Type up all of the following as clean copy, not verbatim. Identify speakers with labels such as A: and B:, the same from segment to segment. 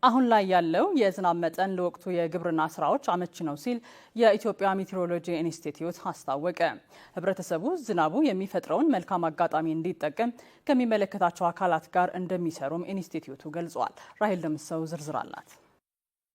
A: አሁን ላይ ያለው የዝናብ መጠን ለወቅቱ የግብርና ስራዎች አመቺ ነው ሲል የኢትዮጵያ ሜትሮሎጂ ኢንስቲትዩት አስታወቀ። ህብረተሰቡ ዝናቡ የሚፈጥረውን መልካም አጋጣሚ እንዲጠቀም ከሚመለከታቸው አካላት ጋር እንደሚሰሩም ኢንስቲትዩቱ ገልጿል። ራሄል ደምሰው ዝርዝር አላት።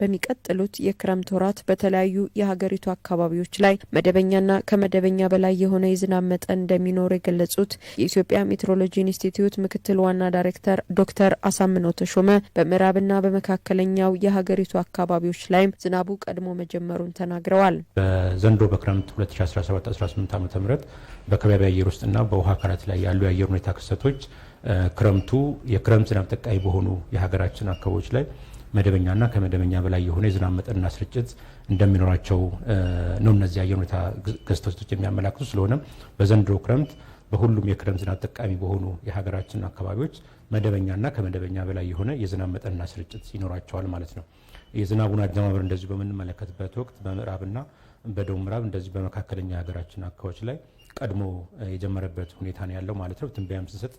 B: በሚቀጥሉት የክረምት ወራት በተለያዩ የሀገሪቱ አካባቢዎች ላይ መደበኛና ከመደበኛ በላይ የሆነ የዝናብ መጠን እንደሚኖር የገለጹት የኢትዮጵያ ሜትሮሎጂ ኢንስቲትዩት ምክትል ዋና ዳይሬክተር ዶክተር አሳምነው ተሾመ በምዕራብና በመካከለኛው የሀገሪቱ አካባቢዎች ላይም ዝናቡ ቀድሞ መጀመሩን ተናግረዋል።
C: በዘንድሮ በክረምት 2017-18 ዓ.ም በከባቢ አየር ውስጥና በውሃ አካላት ላይ ያሉ የአየር ሁኔታ ክስተቶች የክረምት ዝናብ ጠቃሚ በሆኑ የሀገራችን አካባቢዎች ላይ መደበኛና ከመደበኛ በላይ የሆነ የዝናብ መጠንና ስርጭት እንደሚኖራቸው ነው እነዚህ የአየር ሁኔታ ክስተቶች የሚያመላክቱ። ስለሆነም በዘንድሮ ክረምት በሁሉም የክረምት ዝናብ ጠቃሚ በሆኑ የሀገራችን አካባቢዎች መደበኛና ከመደበኛ በላይ የሆነ የዝናብ መጠንና ስርጭት ይኖራቸዋል ማለት ነው። የዝናቡን አጀማመር እንደዚሁ በምንመለከትበት ወቅት በምዕራብና በደቡብ ምዕራብ እንደዚሁ በመካከለኛ የሀገራችን አካባቢዎች ላይ ቀድሞ የጀመረበት ሁኔታ ነው ያለው ማለት ነው። ትንበያም ስንሰጥ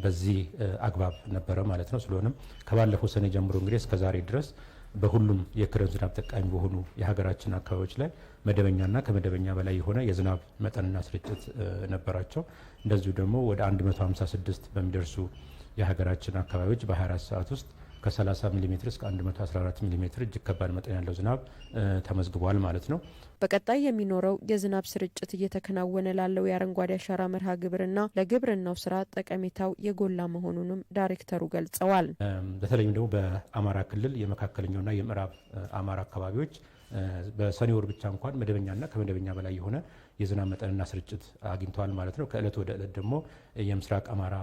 C: በዚህ አግባብ ነበረ ማለት ነው። ስለሆነም ከባለፈው ሰኔ ጀምሮ እንግዲህ እስከ ዛሬ ድረስ በሁሉም የክረምት ዝናብ ጠቃሚ በሆኑ የሀገራችን አካባቢዎች ላይ መደበኛና ከመደበኛ በላይ የሆነ የዝናብ መጠንና ስርጭት ነበራቸው። እንደዚሁ ደግሞ ወደ 156 በሚደርሱ የሀገራችን አካባቢዎች በ24 ሰዓት ውስጥ ከ30 ሚሊ ሜትር እስከ 114 ሚሊ ሜትር እጅግ ከባድ መጠን ያለው ዝናብ ተመዝግቧል ማለት ነው።
B: በቀጣይ የሚኖረው የዝናብ ስርጭት እየተከናወነ ላለው የአረንጓዴ አሻራ መርሃ ግብርና ለግብርናው ስራ ጠቀሜታው የጎላ መሆኑንም ዳይሬክተሩ ገልጸዋል።
C: በተለይም ደግሞ በአማራ ክልል የመካከለኛውና የምዕራብ አማራ አካባቢዎች በሰኔ ወር ብቻ እንኳን መደበኛና ከመደበኛ በላይ የሆነ የዝናብ መጠንና ስርጭት አግኝተዋል ማለት ነው። ከእለት ወደ እለት ደግሞ የምስራቅ አማራ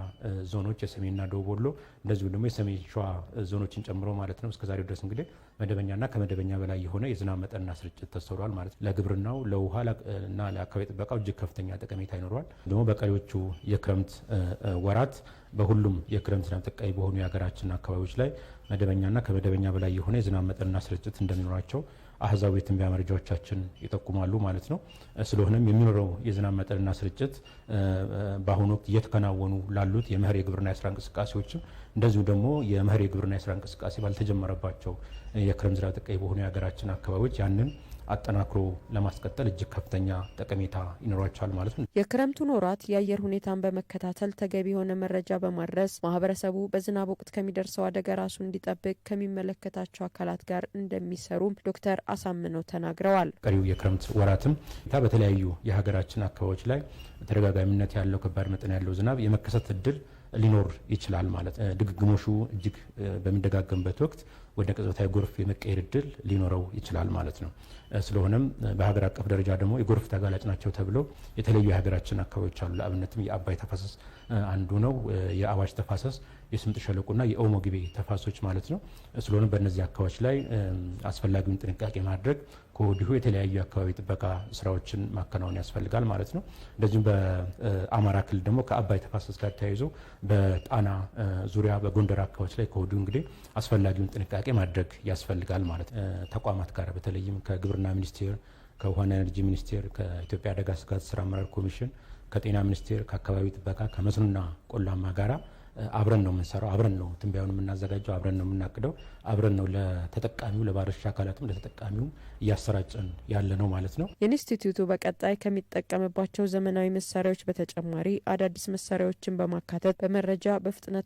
C: ዞኖች የሰሜንና ደቡብ ወሎ እንደዚሁ ደግሞ የሰሜን ሸዋ ዞኖችን ጨምሮ ማለት ነው እስከዛሬው ድረስ እንግዲህ መደበኛና ከመደበኛ በላይ የሆነ የዝናብ መጠንና ስርጭት ተስተውሏል ማለት ነው። ለግብርናው ለውሃ እና ለአካባቢ ጥበቃው እጅግ ከፍተኛ ጠቀሜታ ይኖረዋል። ደግሞ በቀሪዎቹ የክረምት ወራት በሁሉም የክረምት ዝናብ ጠቃሚ በሆኑ የሀገራችን አካባቢዎች ላይ መደበኛና ከመደበኛ በላይ የሆነ የዝናብ መጠንና ስርጭት እንደሚኖራቸው አህዛዊ የትንበያ መረጃዎቻችን ይጠቁማሉ ማለት ነው። ስለሆነም የሚኖረው የዝናብ መጠንና ስርጭት በአሁኑ ወቅት እየተከናወኑ ላሉት የመኸር የግብርና የስራ እንቅስቃሴዎችም እንደዚሁ ደግሞ የመኸር የግብርና የስራ እንቅስቃሴ ባልተጀመረባቸው የክረምት ዝናብ ጠቃሚ በሆኑ የሀገራችን አካባቢዎች ያንን አጠናክሮ ለማስቀጠል እጅግ ከፍተኛ ጠቀሜታ ይኖራቸዋል ማለት ነው።
B: የክረምቱን ወራት የአየር ሁኔታን በመከታተል ተገቢ የሆነ መረጃ በማድረስ ማህበረሰቡ በዝናብ ወቅት ከሚደርሰው አደጋ ራሱ እንዲጠብቅ ከሚመለከታቸው አካላት ጋር እንደሚሰሩም ዶክተር አሳምነው ተናግረዋል።
C: ቀሪው የክረምት ወራትም በተለያዩ የሀገራችን አካባቢዎች ላይ ተደጋጋሚነት ያለው ከባድ መጠን ያለው ዝናብ የመከሰት እድል ሊኖር ይችላል ማለት ድግግሞሹ እጅግ በሚደጋገምበት ወቅት ወደ ቅጽበታዊ ጎርፍ የመቀየር እድል ሊኖረው ይችላል ማለት ነው። ስለሆነም በሀገር አቀፍ ደረጃ ደግሞ የጎርፍ ተጋላጭ ናቸው ተብለው የተለያዩ የሀገራችን አካባቢዎች አሉ። ለአብነትም የአባይ ተፋሰስ አንዱ ነው። የአዋሽ ተፋሰስ፣ የስምጥ ሸለቆና የኦሞ ግቤ ተፋሰሶች ማለት ነው። ስለሆነም በእነዚህ አካባቢዎች ላይ አስፈላጊውን ጥንቃቄ ማድረግ ከወዲሁ የተለያዩ አካባቢ ጥበቃ ስራዎችን ማከናወን ያስፈልጋል ማለት ነው። እንደዚሁም በአማራ ክልል ደግሞ ከአባይ ተፋሰስ ጋር ተያይዞ በጣና ዙሪያ በጎንደር አካባቢዎች ላይ ከወዲሁ እንግዲህ አስፈላጊውን ጥንቃቄ ማድረግ ያስፈልጋል ማለት ተቋማት ጋር በተለይም ከግብርና ሚኒስቴር፣ ከውሃና ኤነርጂ ሚኒስቴር፣ ከኢትዮጵያ አደጋ ስጋት ስራ አመራር ኮሚሽን፣ ከጤና ሚኒስቴር፣ ከአካባቢ ጥበቃ፣ ከመስኖና ቆላማ ጋራ አብረን ነው የምንሰራው። አብረን ነው ትንበያውን የምናዘጋጀው። አብረን ነው የምናቅደው። አብረን ነው ለተጠቃሚው ለባለድርሻ አካላትም ለተጠቃሚው እያሰራጨን ያለ ነው ማለት ነው።
B: ኢንስቲትዩቱ በቀጣይ ከሚጠቀምባቸው ዘመናዊ መሳሪያዎች በተጨማሪ አዳዲስ መሳሪያዎችን በማካተት በመረጃ በፍጥነት